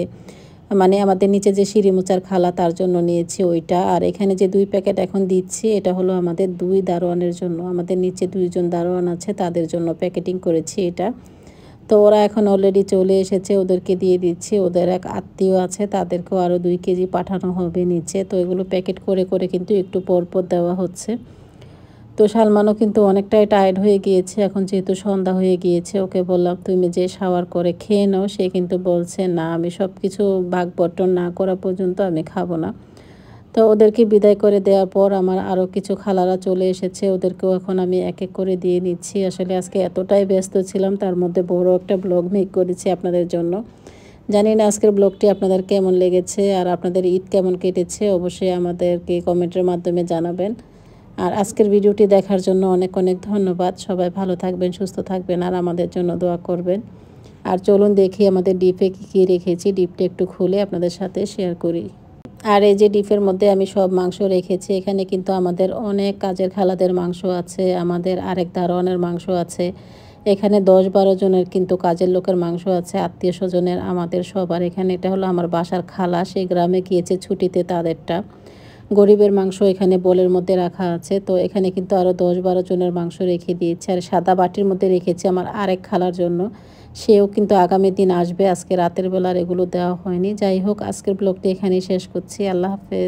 মানে আমাদের নিচে যে সিঁড়ি মোচার খালা তার জন্য নিয়েছি ওইটা। আর এখানে যে 2 প্যাকেট এখন দিচ্ছি এটা হলো আমাদের 2 দারোয়ানের জন্য, আমাদের নিচে 2 জন দারোয়ান আছে তাদের জন্য প্যাকেটিং করেছি এটা। তো ওরা এখন অলরেডি চলে এসেছে, ওদেরকে দিয়ে দিচ্ছি। ওদের এক আত্মীয় আছে তাদেরকেও আরও 2 কেজি পাঠানো হবে নিচে। তো এগুলো প্যাকেট করে করে কিন্তু একটু পর পর দেওয়া হচ্ছে। তো সালমানও কিন্তু অনেকটাই টায়ার্ড হয়ে গিয়েছে এখন, যেহেতু সন্ধ্যা হয়ে গিয়েছে। ওকে বললাম তুমি যে শাওয়ার করে খেয়ে নাও, সে কিন্তু বলছে না আমি সব কিছু ভাগ বন্টন না করা পর্যন্ত আমি খাবো না। তো ওদেরকে বিদায় করে দেওয়ার পর আমার আরও কিছু খালারা চলে এসেছে, ওদেরকেও এখন আমি এক এক করে দিয়ে নিচ্ছি। আসলে আজকে এতটাই ব্যস্ত ছিলাম, তার মধ্যে বড় একটা ব্লগ মেক করেছি আপনাদের জন্য। জানি না আজকের ব্লগটি আপনাদের কেমন লেগেছে আর আপনাদের ঈদ কেমন কেটেছে, অবশ্যই আমাদেরকে কমেন্টের মাধ্যমে জানাবেন। আর আজকের ভিডিওটি দেখার জন্য অনেক অনেক ধন্যবাদ। সবাই ভালো থাকবেন, সুস্থ থাকবেন আর আমাদের জন্য দোয়া করবেন। আর চলুন দেখি আমাদের ডিপে কী কী রেখেছি, ডিপটা একটু খুলে আপনাদের সাথে শেয়ার করি। আর এই যে ডিপের মধ্যে আমি সব মাংস রেখেছি, এখানে কিন্তু আমাদের অনেক কাজের খালাদের মাংস আছে, আমাদের আরেক দারোয়ানের মাংস আছে। এখানে ১০-১২ জনের কিন্তু কাজের লোকের মাংস আছে, আত্মীয়-স্বজনের আমাদের সবার। এখানে এটা হলো আমার বাসার খালা, সেই গ্রামে গিয়েছে ছুটিতে তাদেরটা। গরিবের মাংস এখানে বোলের মধ্যে রাখা আছে। তো এখানে কিন্তু আরও ১০-১২ জনের মাংস রেখে দিয়েছি। আর সাদা বাটির মধ্যে রেখেছি আমার আরেক খালার জন্য। সেও কিন্তু আগামী দিন আসবে। আজকে রাতের বেলা আর এগুলো দেওয়া হয়নি। যাই হোক, আজকের ব্লগটি এখানেই শেষ করছি। আল্লাহ হাফেজ।